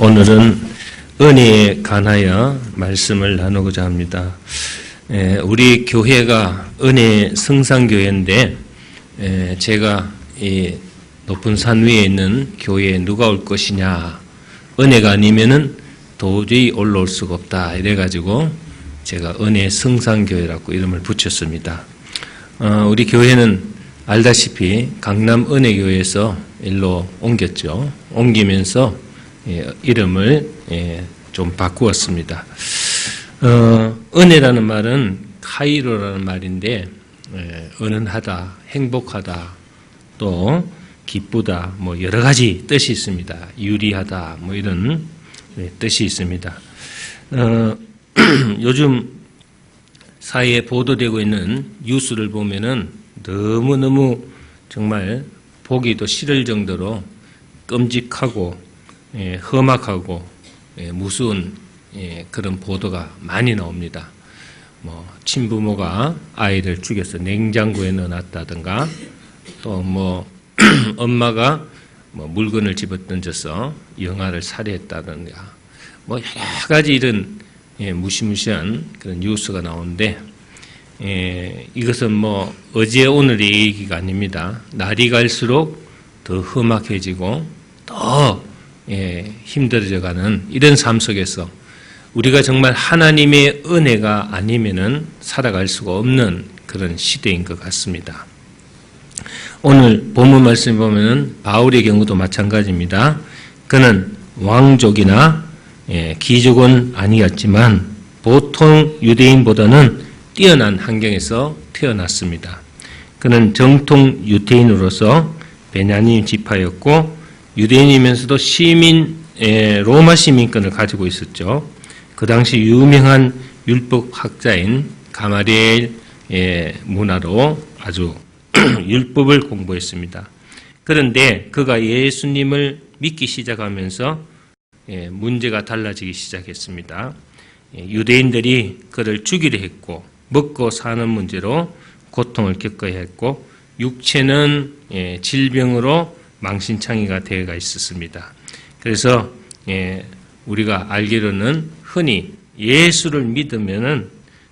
오늘은 은혜에 관하여 말씀을 나누고자 합니다. 우리 교회가 은혜 성산교회인데 제가 이 높은 산 위에 있는 교회에 누가 올 것이냐, 은혜가 아니면은 도저히 올라올 수가 없다 이래가지고 제가 은혜 성산교회라고 이름을 붙였습니다. 우리 교회는 알다시피 강남 은혜교회에서 일로 옮겼죠. 옮기면서 이름을 좀 바꾸었습니다. 은혜라는 말은 카이로라는 말인데 은은하다, 행복하다, 또 기쁘다, 뭐 여러 가지 뜻이 있습니다. 유리하다, 뭐 이런 뜻이 있습니다. 요즘 사회에 보도되고 있는 뉴스를 보면은 너무너무 정말 보기도 싫을 정도로 끔찍하고 험악하고 무서운 그런 보도가 많이 나옵니다. 뭐 친부모가 아이를 죽여서 냉장고에 넣어놨다든가, 또 뭐 엄마가 뭐 물건을 집어던져서 영아를 살해했다든가, 뭐 여러 가지 이런 무시무시한 그런 뉴스가 나오는데, 이것은 뭐 어제 오늘의 얘기가 아닙니다. 날이 갈수록 더 험악해지고 더 힘들어져가는 이런 삶 속에서 우리가 정말 하나님의 은혜가 아니면은 살아갈 수가 없는 그런 시대인 것 같습니다. 오늘 본문 말씀 보면은 바울의 경우도 마찬가지입니다. 그는 왕족이나 귀족은 아니었지만 보통 유대인보다는 뛰어난 환경에서 태어났습니다. 그는 정통 유대인으로서 베냐민 지파였고 유대인이면서도 로마 시민권을 가지고 있었죠. 그 당시 유명한 율법학자인 가마리엘의 문화로 아주 율법을 공부했습니다. 그런데 그가 예수님을 믿기 시작하면서 문제가 달라지기 시작했습니다. 유대인들이 그를 죽이려 했고 먹고 사는 문제로 고통을 겪어야 했고 육체는 질병으로 망신창이가 되어가 있었습니다. 그래서 우리가 알기로는 흔히 예수를 믿으면은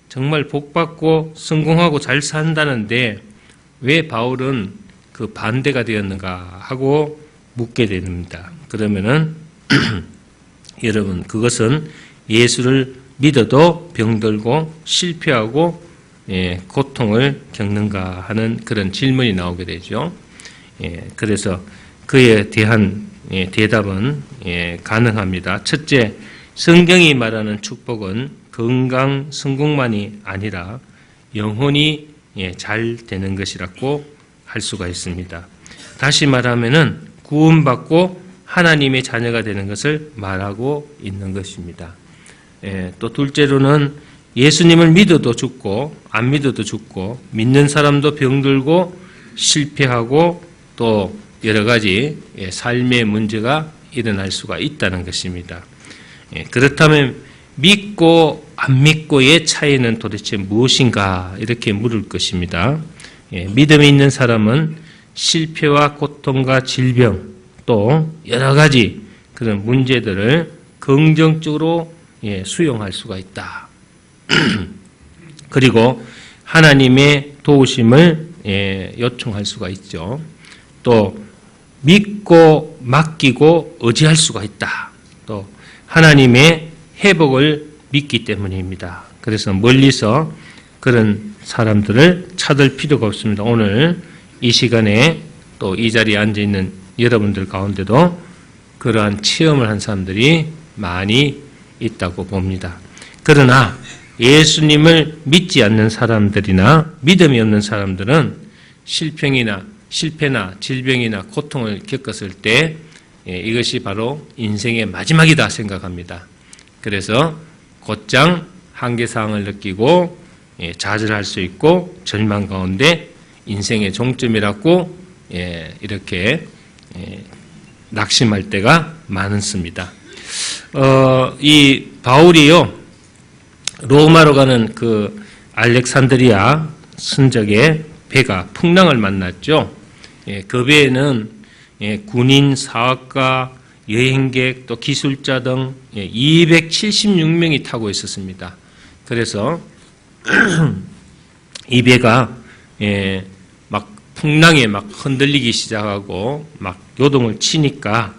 정말 복받고 성공하고 잘 산다는데 왜 바울은 그 반대가 되었는가 하고 묻게 됩니다. 그러면은 여러분, 그것은 예수를 믿어도 병들고 실패하고 고통을 겪는가 하는 그런 질문이 나오게 되죠. 그래서 그에 대한 대답은 가능합니다. 첫째, 성경이 말하는 축복은 건강, 성공만이 아니라 영혼이 잘 되는 것이라고 할 수가 있습니다. 다시 말하면은 구원받고 하나님의 자녀가 되는 것을 말하고 있는 것입니다. 또 둘째로는 예수님을 믿어도 죽고 안 믿어도 죽고 믿는 사람도 병들고 실패하고 또 여러 가지 삶의 문제가 일어날 수가 있다는 것입니다. 그렇다면 믿고 안 믿고의 차이는 도대체 무엇인가 이렇게 물을 것입니다. 믿음이 있는 사람은 실패와 고통과 질병 또 여러 가지 그런 문제들을 긍정적으로 수용할 수가 있다. 그리고 하나님의 도우심을 요청할 수가 있죠. 또 믿고 맡기고 의지할 수가 있다. 또 하나님의 회복을 믿기 때문입니다. 그래서 멀리서 그런 사람들을 찾을 필요가 없습니다. 오늘 이 시간에 또 이 자리에 앉아있는 여러분들 가운데도 그러한 체험을 한 사람들이 많이 있다고 봅니다. 그러나 예수님을 믿지 않는 사람들이나 믿음이 없는 사람들은 실패나 질병이나 고통을 겪었을 때 이것이 바로 인생의 마지막이다 생각합니다. 그래서 곧장 한계사항을 느끼고 좌절할 수 있고 절망 가운데 인생의 종점이라고 이렇게 낙심할 때가 많습니다. 이 바울이요, 로마로 가는 그 알렉산드리아 선적에 배가 풍랑을 만났죠. 그 배에는 군인, 사학가, 여행객 또 기술자 등 276명이 타고 있었습니다. 그래서 이 배가 막 풍랑에 막 흔들리기 시작하고 막 요동을 치니까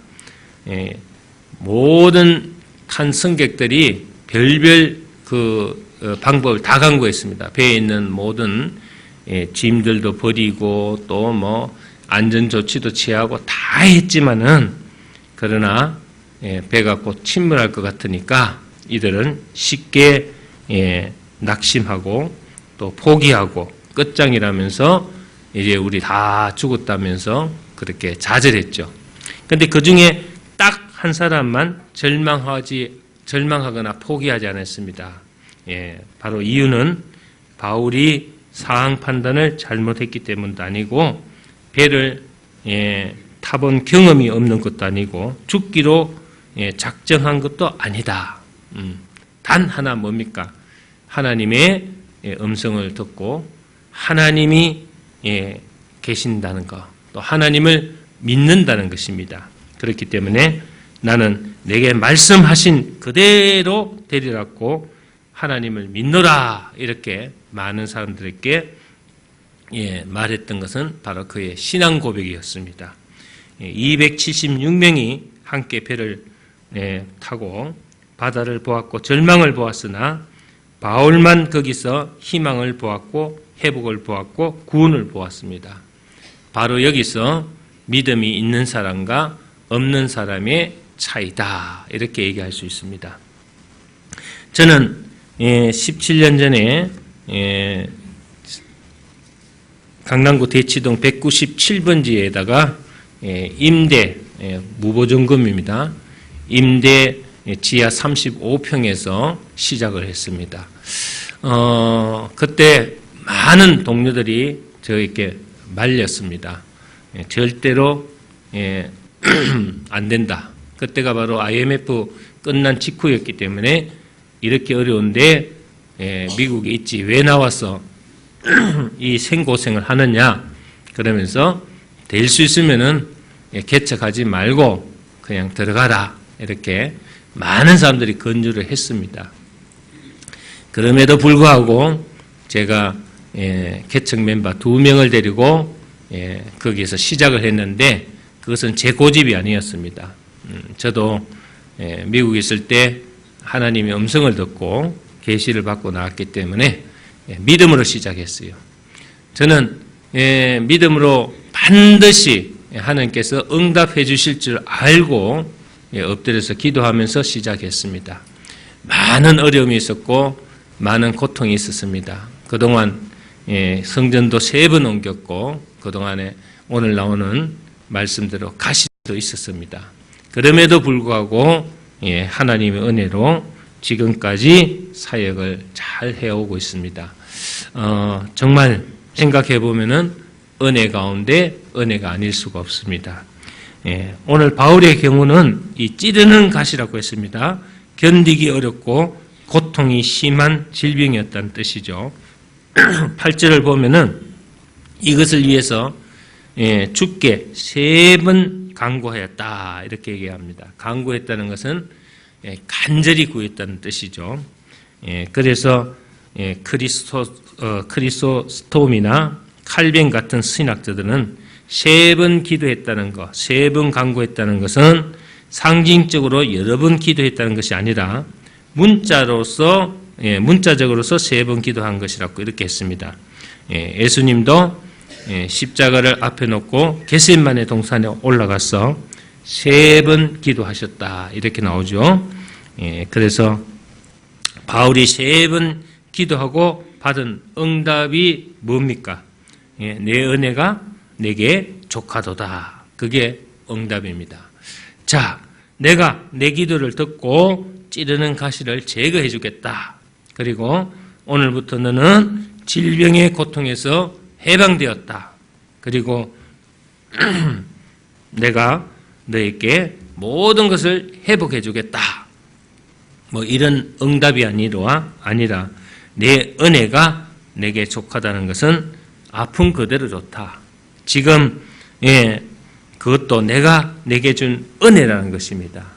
모든 탄 승객들이 별별 그 방법을 다 강구했습니다. 배에 있는 모든 짐들도 버리고 또 뭐 안전 조치도 취하고 다 했지만은 그러나 배가 곧 침몰할 것 같으니까 이들은 쉽게 낙심하고 또 포기하고 끝장이라면서 이제 우리 다 죽었다면서 그렇게 좌절했죠. 그런데 그 중에 딱 한 사람만 절망하거나 포기하지 않았습니다. 바로 이유는 바울이 상황 판단을 잘못했기 때문도 아니고 배를 타본 경험이 없는 것도 아니고 죽기로 작정한 것도 아니다. 단 하나 뭡니까? 하나님의 음성을 듣고 하나님이 계신다는 것, 또 하나님을 믿는다는 것입니다. 그렇기 때문에 나는 내게 말씀하신 그대로 되리라고 하나님을 믿노라 이렇게 많은 사람들에게 말했던 것은 바로 그의 신앙 고백이었습니다. 276명이 함께 배를 타고 바다를 보았고 절망을 보았으나 바울만 거기서 희망을 보았고 회복을 보았고 구원을 보았습니다. 바로 여기서 믿음이 있는 사람과 없는 사람의 차이다 이렇게 얘기할 수 있습니다. 저는 17년 전에 강남구 대치동 197번지에다가 임대 무보증금입니다. 임대 지하 35평에서 시작을 했습니다. 그때 많은 동료들이 저에게 말렸습니다. 절대로 안 된다. 그때가 바로 IMF 끝난 직후였기 때문에 이렇게 어려운데 미국에 있지 왜 나와서 이 생고생을 하느냐 그러면서 될 수 있으면은 개척하지 말고 그냥 들어가라 이렇게 많은 사람들이 권유를 했습니다. 그럼에도 불구하고 제가 개척 멤버 2명을 데리고 거기에서 시작을 했는데 그것은 제 고집이 아니었습니다. 저도 미국에 있을 때 하나님의 음성을 듣고 계시를 받고 나왔기 때문에 믿음으로 시작했어요. 저는 믿음으로 반드시 하나님께서 응답해 주실 줄 알고 엎드려서 기도하면서 시작했습니다. 많은 어려움이 있었고 많은 고통이 있었습니다. 그동안 성전도 3번 옮겼고 그동안에 오늘 나오는 말씀대로 가시도 있었습니다. 그럼에도 불구하고 하나님의 은혜로 지금까지 사역을 잘 해오고 있습니다. 정말 생각해 보면은 은혜 가운데 은혜가 아닐 수가 없습니다. 오늘 바울의 경우는 이 찌르는 가시라고 했습니다. 견디기 어렵고 고통이 심한 질병이었다는 뜻이죠. 8절을 보면은 이것을 위해서 주께 3번 간구하였다 이렇게 얘기합니다. 간구했다는 것은 간절히 구했다는 뜻이죠. 그래서 크리소스톰이나 칼빈 같은 신학자들은 3번 기도했다는 것, 3번 간구했다는 것은 상징적으로 여러 번 기도했다는 것이 아니라 문자적으로서 3번 기도한 것이라고 이렇게 했습니다. 예수님도 십자가를 앞에 놓고 겟세마네 동산에 올라가서 3번 기도하셨다 이렇게 나오죠. 그래서 바울이 3번 기도하고 받은 응답이 뭡니까? 내 은혜가 내게 족하도다. 그게 응답입니다. 자, 내가 내 기도를 듣고 찌르는 가시를 제거해 주겠다. 그리고 오늘부터 너는 질병의 고통에서 해방되었다. 그리고 내가 너에게 모든 것을 회복해 주겠다. 뭐 이런 응답이 아니라 내 은혜가 내게 족하다는 것은 아픈 그대로 좋다. 지금 그것도 내가 내게 준 은혜라는 것입니다.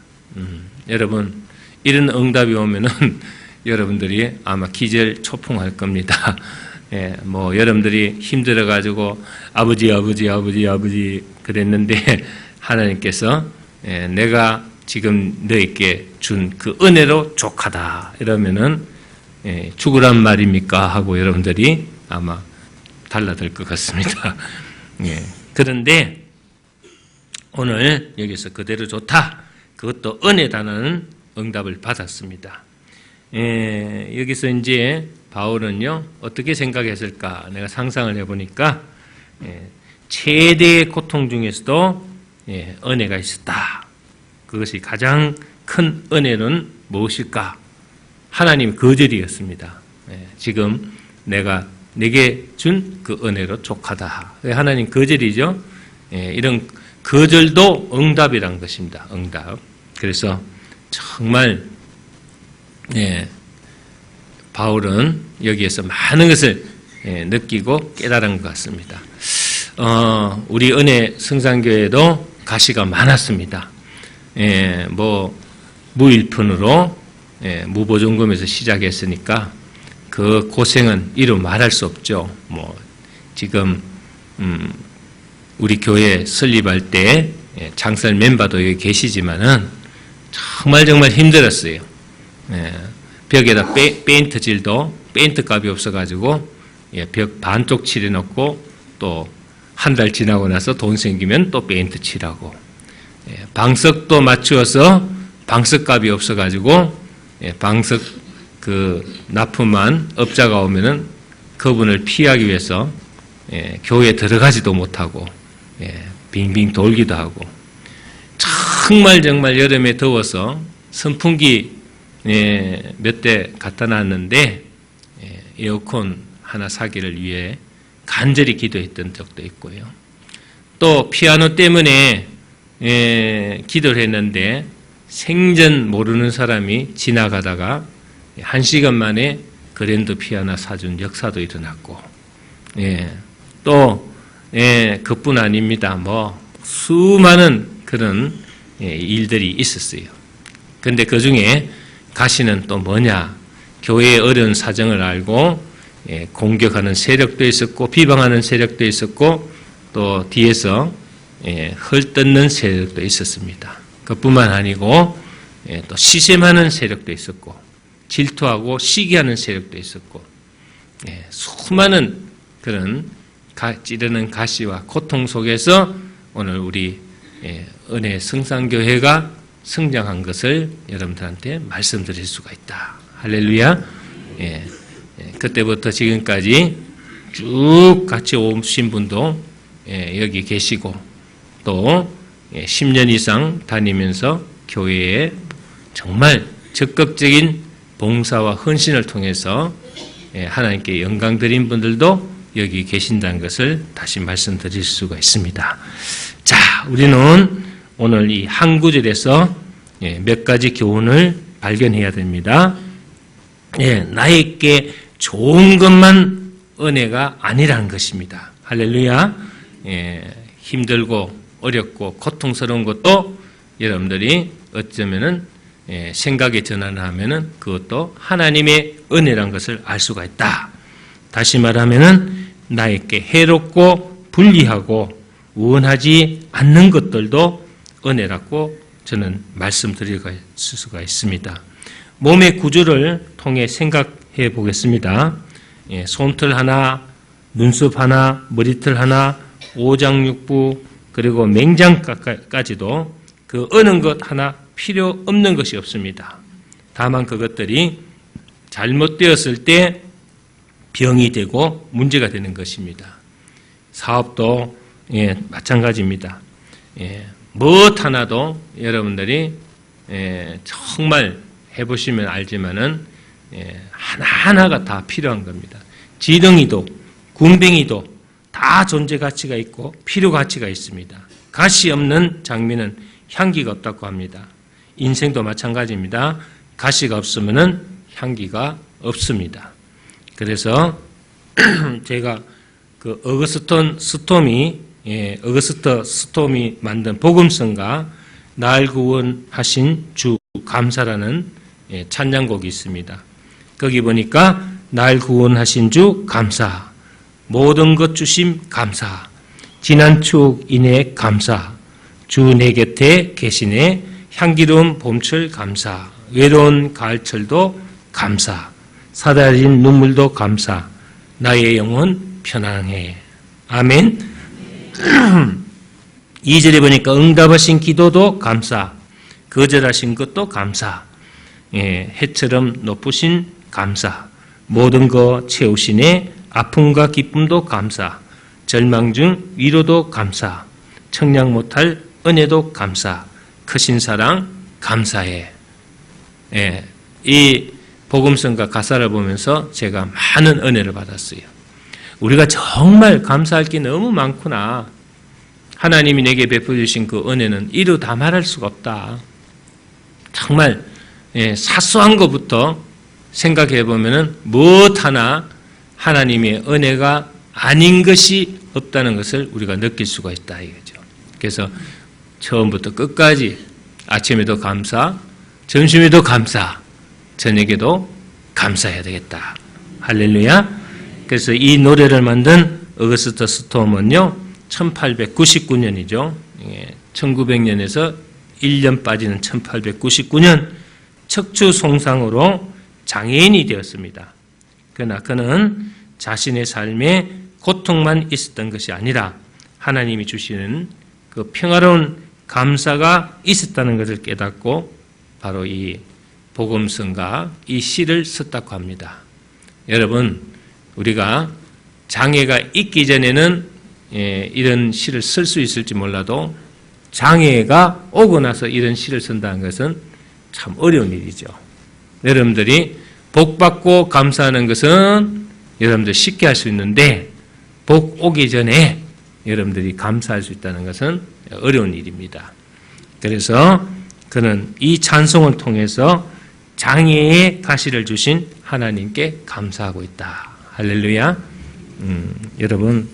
여러분, 이런 응답이 오면은 여러분들이 아마 기절초풍할 겁니다. 예, 뭐 여러분들이 힘들어가지고 아버지 그랬는데 하나님께서 내가 지금 너에게 준 그 은혜로 족하다 이러면은 죽으란 말입니까? 하고 여러분들이 아마 달라들 것 같습니다. 예, 그런데 오늘 여기서 그대로 좋다. 그것도 은혜다는 응답을 받았습니다. 여기서 이제 바울은요, 어떻게 생각했을까? 내가 상상을 해보니까, 최대의 고통 중에서도 은혜가 있었다. 그것이 가장 큰 은혜는 무엇일까? 하나님 거절이었습니다. 지금 내가 내게 준 그 은혜로 족하다. 하나님 거절이죠. 이런 거절도 응답이란 것입니다. 응답. 그래서 정말 바울은 여기에서 많은 것을 느끼고 깨달은 것 같습니다. 우리 은혜 성산교회도 가시가 많았습니다. 뭐 무일푼으로 무보증금에서 시작했으니까 그 고생은 이루 말할 수 없죠. 뭐 지금 우리 교회 설립할 때 장설 멤버도 여기 계시지만은 정말 힘들었어요. 벽에다 페인트 질도 페인트 값이 없어가지고 벽 반쪽 칠해놓고 또 한 달 지나고 나서 돈 생기면 또 페인트 칠하고 방석도 맞추어서 방석 값이 없어가지고 방석 그 납품한 업자가 오면은 그분을 피하기 위해서 교회에 들어가지도 못하고 빙빙 돌기도 하고 정말 여름에 더워서 선풍기 몇 대 갖다 놨는데 에어컨 하나 사기를 위해 간절히 기도했던 적도 있고요. 또 피아노 때문에 기도를 했는데 생전 모르는 사람이 지나가다가 1시간 만에 그랜드 피아노 사준 역사도 일어났고, 또 그뿐 아닙니다. 뭐 수많은 그런 일들이 있었어요. 그런데 그 중에 가시는 또 뭐냐? 교회의 어려운 사정을 알고 공격하는 세력도 있었고 비방하는 세력도 있었고 또 뒤에서 헐뜯는 세력도 있었습니다. 그뿐만 아니고 또 시샘하는 세력도 있었고 질투하고 시기하는 세력도 있었고 수많은 그런 찌르는 가시와 고통 속에서 오늘 우리 은혜 성산교회가 성장한 것을 여러분들한테 말씀드릴 수가 있다. 할렐루야. 그때부터 지금까지 쭉 같이 오신 분도 여기 계시고 또 10년 이상 다니면서 교회에 정말 적극적인 봉사와 헌신을 통해서 하나님께 영광 드린 분들도 여기 계신다는 것을 다시 말씀드릴 수가 있습니다. 자, 우리는 오늘 이 한 구절에서 몇 가지 교훈을 발견해야 됩니다. 나에게 좋은 것만 은혜가 아니라는 것입니다. 할렐루야. 힘들고 어렵고 고통스러운 것도 여러분들이 어쩌면은 생각의 전환을 하면은 그것도 하나님의 은혜라는 것을 알 수가 있다. 다시 말하면은 나에게 해롭고 불리하고 원하지 않는 것들도 은혜라고 저는 말씀드릴 수가 있습니다. 몸의 구조를 통해 생각해 보겠습니다. 손틀 하나, 눈썹 하나, 머리털 하나, 오장육부 그리고 맹장까지도 그 어느 것 하나 필요 없는 것이 없습니다. 다만 그것들이 잘못되었을 때 병이 되고 문제가 되는 것입니다. 사업도 마찬가지입니다. 무엇 하나도 여러분들이 정말 해보시면 알지만은 하나하나가 다 필요한 겁니다. 지렁이도 군뱅이도 다 존재 가치가 있고 필요 가치가 있습니다. 가시 없는 장미는 향기가 없다고 합니다. 인생도 마찬가지입니다. 가시가 없으면은 향기가 없습니다. 그래서 제가 그 어거스턴 스톰이 어거스트 스톰이 만든 복음성가 날 구원하신 주 감사라는 찬양곡이 있습니다. 거기 보니까 날 구원하신 주 감사, 모든 것 주심 감사, 지난 추억 인해 감사, 주 내 곁에 계시네 향기로운 봄철 감사, 외로운 가을철도 감사, 사라진 눈물도 감사, 나의 영혼 편안해. 아멘. 2절에 보니까 응답하신 기도도 감사, 거절하신 것도 감사, 해처럼 높으신 감사, 모든 거 채우시네 아픔과 기쁨도 감사, 절망 중 위로도 감사, 청량 못할 은혜도 감사, 크신 사랑 감사해. 이 복음성가 가사를 보면서 제가 많은 은혜를 받았어요. 우리가 정말 감사할 게 너무 많구나. 하나님이 내게 베풀어주신 그 은혜는 이루 다 말할 수가 없다. 정말 사소한 것부터 생각해 보면은 무엇 하나 하나님의 은혜가 아닌 것이 없다는 것을 우리가 느낄 수가 있다 이거죠. 그래서 처음부터 끝까지 아침에도 감사, 점심에도 감사, 저녁에도 감사해야 되겠다. 할렐루야. 그래서 이 노래를 만든 어거스트 스톰은요 1899년이죠. 1900년에서 1년 빠지는 1899년 척추 손상으로 장애인이 되었습니다. 그러나 그는 자신의 삶에 고통만 있었던 것이 아니라 하나님이 주시는 그 평화로운 감사가 있었다는 것을 깨닫고 바로 이 복음성가 이 시를 썼다고 합니다. 여러분, 우리가 장애가 있기 전에는 이런 시를 쓸 수 있을지 몰라도 장애가 오고 나서 이런 시를 쓴다는 것은 참 어려운 일이죠. 여러분들이 복 받고 감사하는 것은 여러분들 쉽게 할 수 있는데 복 오기 전에 여러분들이 감사할 수 있다는 것은 어려운 일입니다. 그래서 그는 이 찬송을 통해서 장애의 가시를 주신 하나님께 감사하고 있다. 할렐루야. 여러분,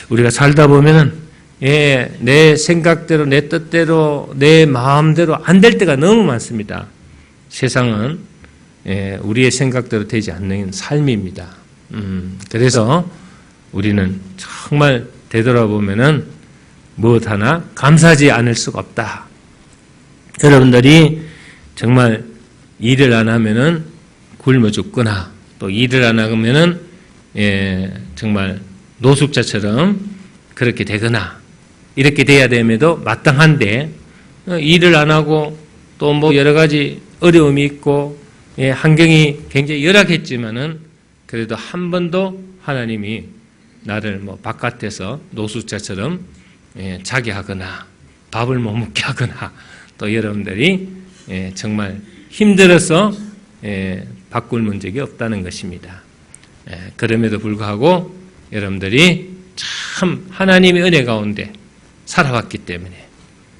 우리가 살다 보면은 내 생각대로, 내 뜻대로, 내 마음대로 안 될 때가 너무 많습니다. 세상은 우리의 생각대로 되지 않는 삶입니다. 그래서 우리는 정말 되돌아보면은 무엇 하나 감사하지 않을 수가 없다. 여러분들이 정말 일을 안 하면은 굶어 죽거나 또 일을 안 하면은 정말 노숙자처럼 그렇게 되거나 이렇게 돼야 됨에도 마땅한데 일을 안 하고 또 뭐 여러 가지 어려움이 있고 환경이 굉장히 열악했지만은 그래도 한 번도 하나님이 나를 뭐 바깥에서 노숙자처럼 자게 하거나 밥을 못 먹게 하거나 또 여러분들이 정말 힘들어서 밥 굶은 적이 없다는 것입니다. 그럼에도 불구하고 여러분들이 참 하나님의 은혜 가운데 살아왔기 때문에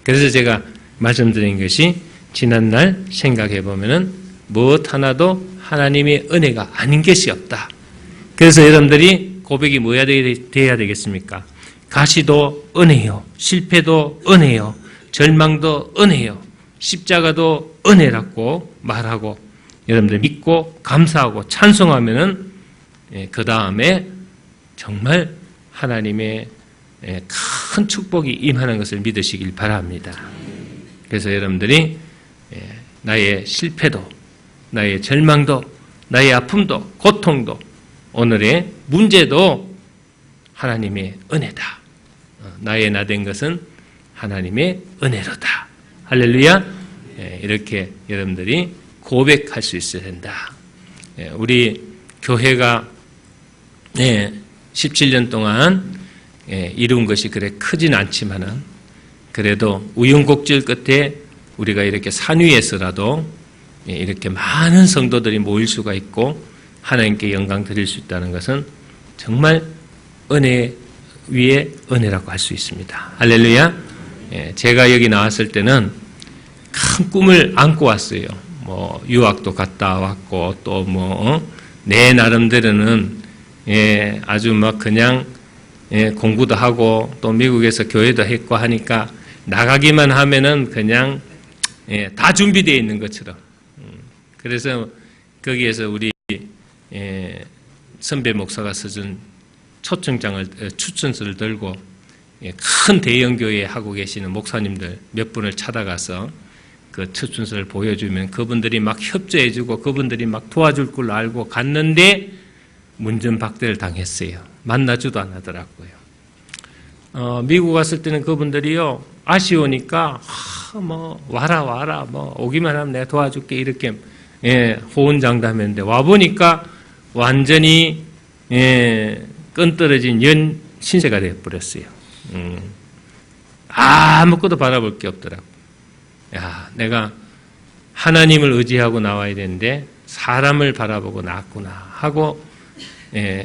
그래서 제가 말씀드린 것이 지난날 생각해 보면은 무엇 하나도 하나님의 은혜가 아닌 것이 없다. 그래서 여러분들이 고백이 뭐야 돼야 되겠습니까? 가시도 은혜요, 실패도 은혜요, 절망도 은혜요, 십자가도 은혜라고 말하고 여러분들 믿고 감사하고 찬송하면은 그 다음에 정말 하나님의 큰 축복이 임하는 것을 믿으시길 바랍니다. 그래서 여러분들이 나의 실패도, 나의 절망도, 나의 아픔도, 고통도, 오늘의 문제도 하나님의 은혜다. 나의 나된 것은 하나님의 은혜로다. 할렐루야. 이렇게 여러분들이 고백할 수 있어야 된다. 우리 교회가 17년 동안 이룬 것이 그래 크진 않지만은 그래도 우여곡절 끝에 우리가 이렇게 산 위에서라도 이렇게 많은 성도들이 모일 수가 있고 하나님께 영광 드릴 수 있다는 것은 정말 은혜 위에 은혜라고 할 수 있습니다. 할렐루야. 제가 여기 나왔을 때는 큰 꿈을 안고 왔어요. 뭐 유학도 갔다 왔고 또 뭐 내 나름대로는 아주 막 그냥 공부도 하고 또 미국에서 교회도 했고 하니까 나가기만 하면은 그냥 다 준비되어 있는 것처럼. 그래서 거기에서 우리 선배 목사가 써준 추천서를 들고 큰 대형 교회 하고 계시는 목사님들 몇 분을 찾아가서 그 추천서를 보여주면 그분들이 막 협조해주고 그분들이 막 도와줄 걸 알고 갔는데 문전박대를 당했어요. 만나지도 안 하더라고요. 미국 갔을 때는 그분들이요, 아쉬우니까 뭐 와라 뭐 오기만 하면 내가 도와줄게 이렇게 호언장담했는데 와보니까 완전히 끈떨어진 연 신세가 되어버렸어요. 아무것도 바라볼 게 없더라고. 야, 내가 하나님을 의지하고 나와야 되는데 사람을 바라보고 나왔구나 하고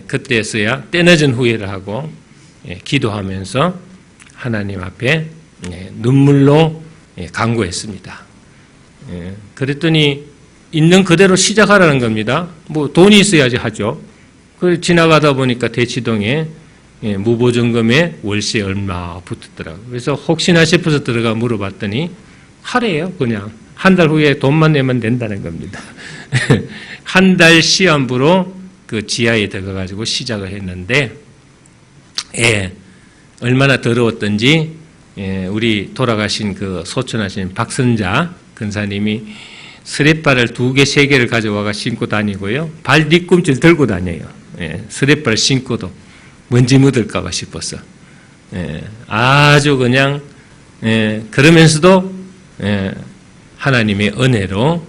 그때서야 때늦은 후회를 하고 기도하면서 하나님 앞에 눈물로 간구했습니다. 그랬더니 있는 그대로 시작하라는 겁니다. 뭐 돈이 있어야지 하죠. 그 지나가다 보니까 대치동에 무보증금에 월세 얼마 붙었더라고요. 그래서 혹시나 싶어서 들어가 물어봤더니 하래요. 그냥 한 달 후에 돈만 내면 된다는 겁니다. 한 달 시한부로 그 지하에 들어가가지고 시작을 했는데 얼마나 더러웠던지 우리 돌아가신 그 소천하신 박선자 근사님이 스레바를 2개, 3개를 가져와가 신고 다니고요. 발 뒤꿈치를 들고 다녀요. 스레바를 신고도 먼지 묻을까 봐 싶어서. 아주 그냥 그러면서도 하나님의 은혜로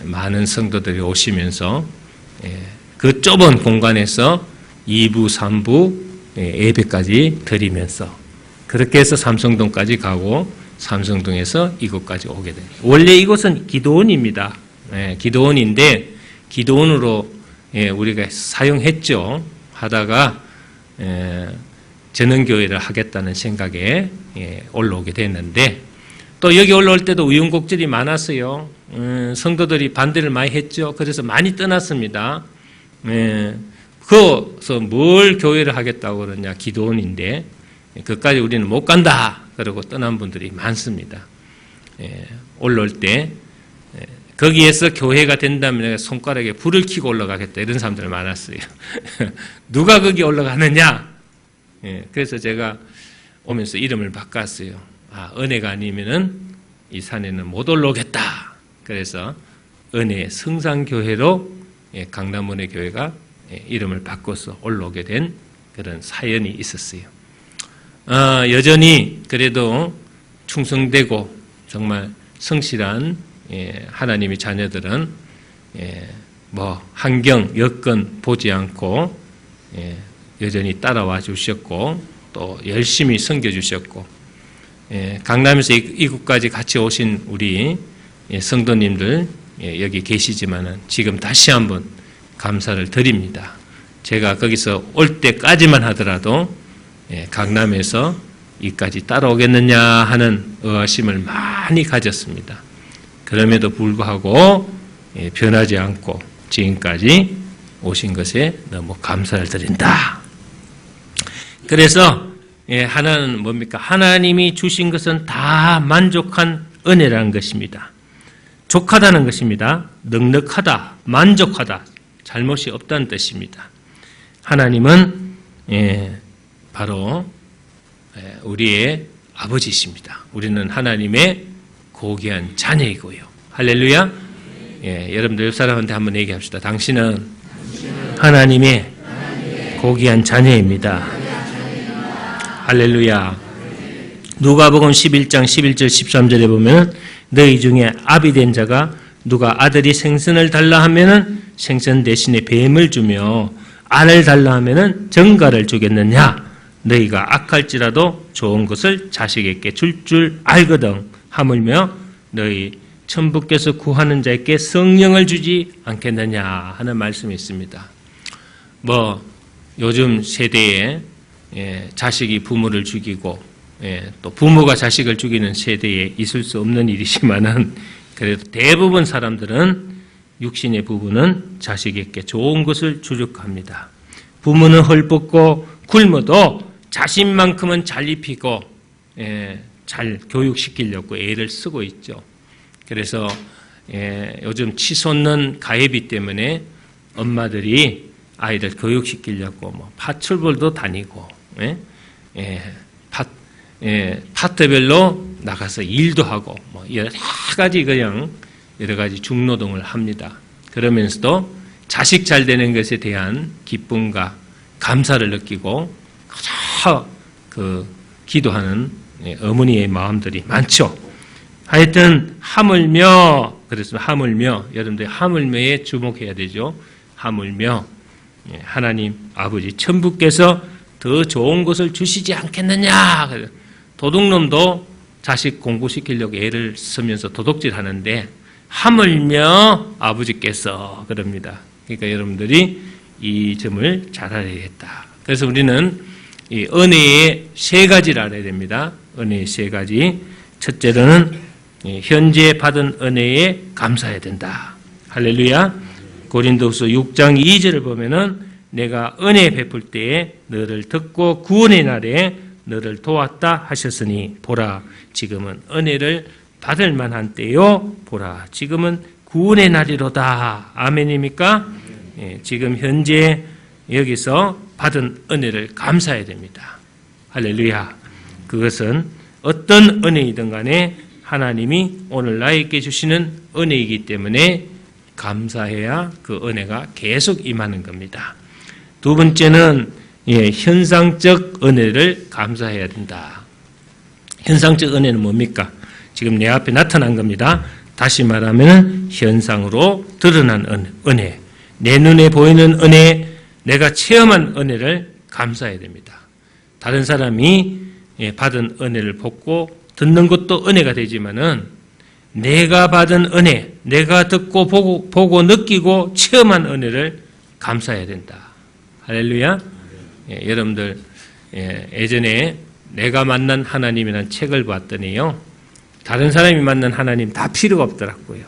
많은 성도들이 오시면서 그 좁은 공간에서 2부, 3부 예배까지 드리면서 그렇게 해서 삼성동까지 가고 삼성동에서 이곳까지 오게 돼요. 원래 이곳은 기도원입니다. 기도원인데 기도원으로 우리가 사용했죠. 하다가 전원교회를 하겠다는 생각에 올라오게 됐는데 또 여기 올라올 때도 우여곡절이 많았어요. 성도들이 반대를 많이 했죠. 그래서 많이 떠났습니다. 그래서 뭘 교회를 하겠다고 그러냐. 기도원인데 그까지 우리는 못 간다. 그러고 떠난 분들이 많습니다. 올라올 때 거기에서 교회가 된다면 내가 손가락에 불을 켜고 올라가겠다. 이런 사람들 많았어요. 누가 거기 올라가느냐. 그래서 제가 오면서 이름을 바꿨어요. 은혜가 아니면은 이 산에는 못 올라오겠다. 그래서 은혜 성산교회로 강남은혜 교회가 이름을 바꿔서 올라오게 된 그런 사연이 있었어요. 여전히 그래도 충성되고 정말 성실한 하나님의 자녀들은 뭐 환경, 여건 보지 않고 여전히 따라와 주셨고 또 열심히 섬겨 주셨고 강남에서 이곳까지 같이 오신 우리 성도님들 여기 계시지만은 지금 다시 한번 감사를 드립니다. 제가 거기서 올 때까지만 하더라도 강남에서 이까지 따라오겠느냐 하는 의아심을 많이 가졌습니다. 그럼에도 불구하고 변하지 않고 지금까지 오신 것에 너무 감사를 드린다. 그래서 하나는 뭡니까? 하나님이 주신 것은 다 만족한 은혜라는 것입니다. 족하다는 것입니다. 넉넉하다, 만족하다, 잘못이 없다는 뜻입니다. 하나님은 바로 우리의 아버지이십니다. 우리는 하나님의 고귀한 자녀이고요. 할렐루야. 여러분들 옆 사람한테 한번 얘기합시다. 당신은 하나님의 고귀한 자녀입니다. 할렐루야. 누가복음 11장 11절 13절에 보면 너희 중에 아비된 자가 누가 아들이 생선을 달라 하면은 생선 대신에 뱀을 주며 알을 달라 하면은 정갈을 주겠느냐. 너희가 악할지라도 좋은 것을 자식에게 줄 알거든 하물며 너희 천부께서 구하는 자에게 성령을 주지 않겠느냐 하는 말씀이 있습니다. 요즘 세대에 자식이 부모를 죽이고 또 부모가 자식을 죽이는 세대에 있을 수 없는 일이지만은 그래도 대부분 사람들은 육신의 부부는 자식에게 좋은 것을 주룩합니다. 부모는 헐벗고 굶어도 자신만큼은 잘 입히고 잘 교육시키려고 애를 쓰고 있죠. 그래서 요즘 치솟는 가해비 때문에 엄마들이 아이들 교육시키려고 뭐 파출부도 다니고 파트별로 나가서 일도 하고 뭐 여러 가지 중노동을 합니다. 그러면서도 자식 잘 되는 것에 대한 기쁨과 감사를 느끼고 그저 기도하는 어머니의 마음들이 많죠. 하여튼 하물며 여러분들 하물며에 주목해야 되죠. 하물며 하나님 아버지 천부께서 더 좋은 것을 주시지 않겠느냐. 도둑놈도 자식 공부시키려고 애를 쓰면서 도둑질하는데 하물며 아버지께서 그럽니다. 그러니까 여러분들이 이 점을 잘 알아야겠다. 그래서 우리는 이 은혜의 세 가지를 알아야 됩니다. 은혜의 세 가지. 첫째로는 현재 받은 은혜에 감사해야 된다. 할렐루야. 고린도후서 6장 2절을 보면은 내가 은혜 베풀 때에 너를 듣고 구원의 날에 너를 도왔다 하셨으니 보라 지금은 은혜를 받을 만한 때요. 보라 지금은 구원의 날이로다. 아멘입니까? 지금 현재 여기서 받은 은혜를 감사해야 됩니다. 할렐루야. 그것은 어떤 은혜이든 간에 하나님이 오늘 나에게 주시는 은혜이기 때문에 감사해야 그 은혜가 계속 임하는 겁니다. 두 번째는 현상적 은혜를 감사해야 된다. 현상적 은혜는 뭡니까? 지금 내 앞에 나타난 겁니다. 다시 말하면 현상으로 드러난 은혜, 내 눈에 보이는 은혜, 내가 체험한 은혜를 감사해야 됩니다. 다른 사람이 받은 은혜를 보고 듣는 것도 은혜가 되지만은 내가 받은 은혜, 내가 듣고 보고 느끼고 체험한 은혜를 감사해야 된다. 할렐루야. 여러분들 예전에 내가 만난 하나님이라는 책을 봤더니요. 다른 사람이 만난 하나님 다 필요가 없더라고요.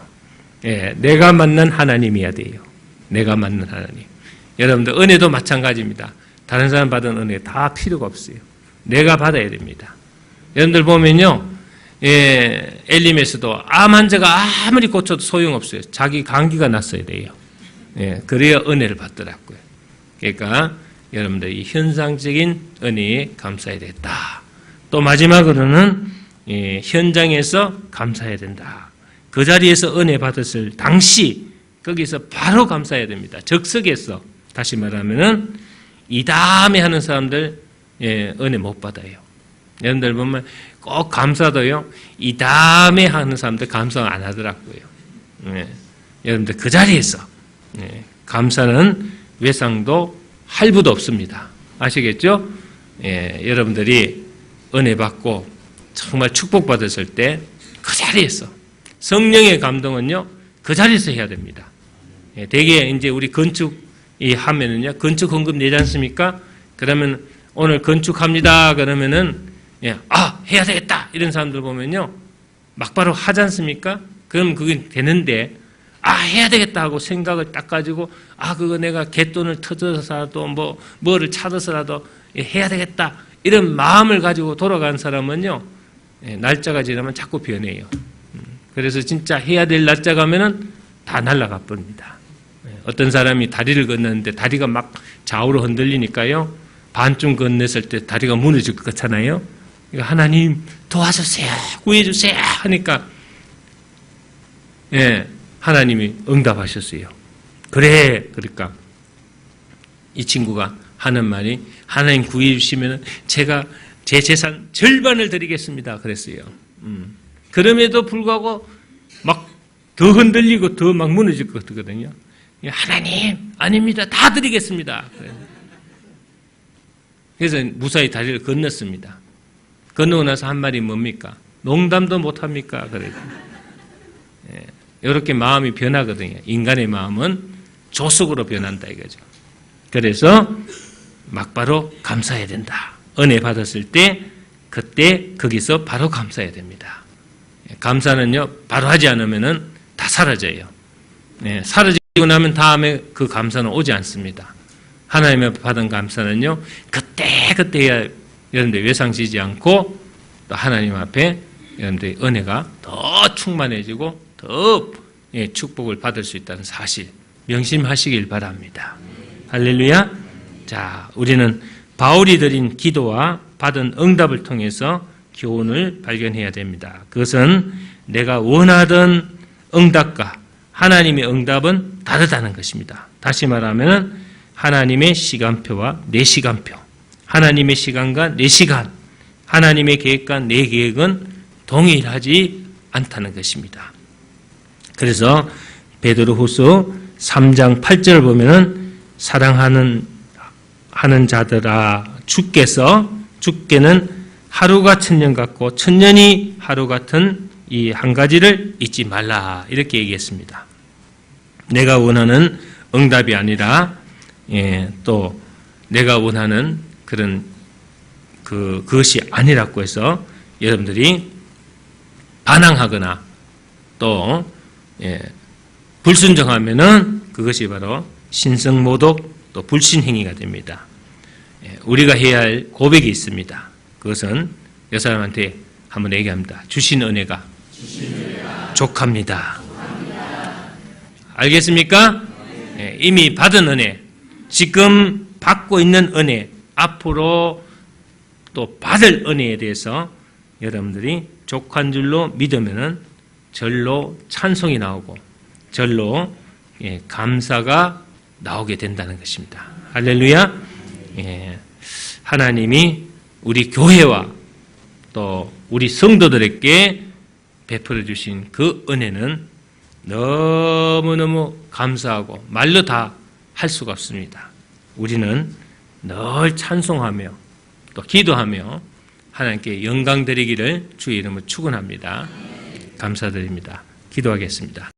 내가 만난 하나님이어야 돼요. 내가 만난 하나님. 여러분들 은혜도 마찬가지입니다. 다른 사람 받은 은혜 다 필요가 없어요. 내가 받아야 됩니다. 여러분들 보면요. 엘림에서도 암 환자가 아무리 고쳐도 소용없어요. 자기 감기가 났어야 돼요. 그래야 은혜를 받더라고요. 그러니까 여러분들 이 현상적인 은혜에 감사해야 됐다. 또 마지막으로는 현장에서 감사해야 된다. 그 자리에서 은혜 받았을 당시 거기서 바로 감사해야 됩니다. 적석에서 다시 말하면은 이 다음에 하는 사람들 은혜 못 받아요. 여러분들 보면 꼭 감사도요. 이 다음에 하는 사람들 감사 안 하더라고요. 여러분들 그 자리에서 감사는 외상도 할부도 없습니다. 아시겠죠? 여러분들이 은혜 받고 정말 축복받았을 때 그 자리에서 성령의 감동은요. 그 자리에서 해야 됩니다. 대개 이제 우리 건축이 하면은요. 건축 헌금 내지 않습니까? 그러면 오늘 건축합니다. 그러면은 해야 되겠다. 이런 사람들 보면요. 막바로 하지 않습니까? 그럼 그게 되는데 해야 되겠다 하고 생각을 딱 가지고 그거 내가 갯돈을 터져서라도 뭐를 찾아서라도 해야 되겠다. 이런 마음을 가지고 돌아간 사람은요. 날짜가 지나면 자꾸 변해요. 그래서 진짜 해야 될 날짜 가면은 다 날아가 버립니다. 어떤 사람이 다리를 건너는데 다리가 막 좌우로 흔들리니까요. 반쯤 건넜을 때 다리가 무너질 것 같잖아요. 그러니까 하나님 도와주세요. 구해주세요. 하니까 하나님이 응답하셨어요. 그러니까 이 친구가 하는 말이 하나님 구해주시면 제가 제 재산 절반을 드리겠습니다. 그랬어요. 그럼에도 불구하고 막 더 흔들리고 더 막 무너질 것 같거든요. 하나님 아닙니다. 다 드리겠습니다. 그래서 무사히 다리를 건넜습니다. 건너고 나서 한 말이 뭡니까? 농담도 못합니까? 그래요. 이렇게 마음이 변하거든요. 인간의 마음은 조속으로 변한다 이거죠. 그래서 막바로 감사해야 된다. 은혜 받았을 때 그때 거기서 바로 감사해야 됩니다. 감사는요 바로 하지 않으면은 다 사라져요. 사라지고 나면 다음에 그 감사는 오지 않습니다. 하나님의 받은 감사는요 그때 해야 여러분들 외상 지지 않고 또 하나님 앞에 여러분들의 은혜가 더 충만해지고 더 축복을 받을 수 있다는 사실 명심하시길 바랍니다. 할렐루야. 자, 우리는 바울이 드린 기도와 받은 응답을 통해서 교훈을 발견해야 됩니다. 그것은 내가 원하던 응답과 하나님의 응답은 다르다는 것입니다. 다시 말하면 하나님의 시간표와 내 시간표, 하나님의 시간과 내 시간, 하나님의 계획과 내 계획은 동일하지 않다는 것입니다. 그래서 베드로후서 3장 8절을 보면은 사랑하는 자들아 주께는 하루가 천년 같고 천년이 하루 같은 이 한 가지를 잊지 말라 이렇게 얘기했습니다. 내가 원하는 응답이 아니라 또 내가 원하는 그것이 아니라고 해서 여러분들이 반항하거나 또 불순종하면은 그것이 바로 신성모독 또 불신행위가 됩니다. 우리가 해야 할 고백이 있습니다. 그것은 여 사람한테 한번 얘기합니다. 주신 은혜가 족합니다. 알겠습니까? 이미 받은 은혜, 지금 받고 있는 은혜, 앞으로 또 받을 은혜에 대해서 여러분들이 족한 줄로 믿으면은 절로 찬송이 나오고 절로 감사가 나오게 된다는 것입니다. 할렐루야. 하나님이 우리 교회와 또 우리 성도들에게 베풀어 주신 그 은혜는 너무너무 감사하고 말로 다 할 수가 없습니다. 우리는 늘 찬송하며 또 기도하며 하나님께 영광 드리기를 주의 이름으로 축원합니다. 감사드립니다. 기도하겠습니다.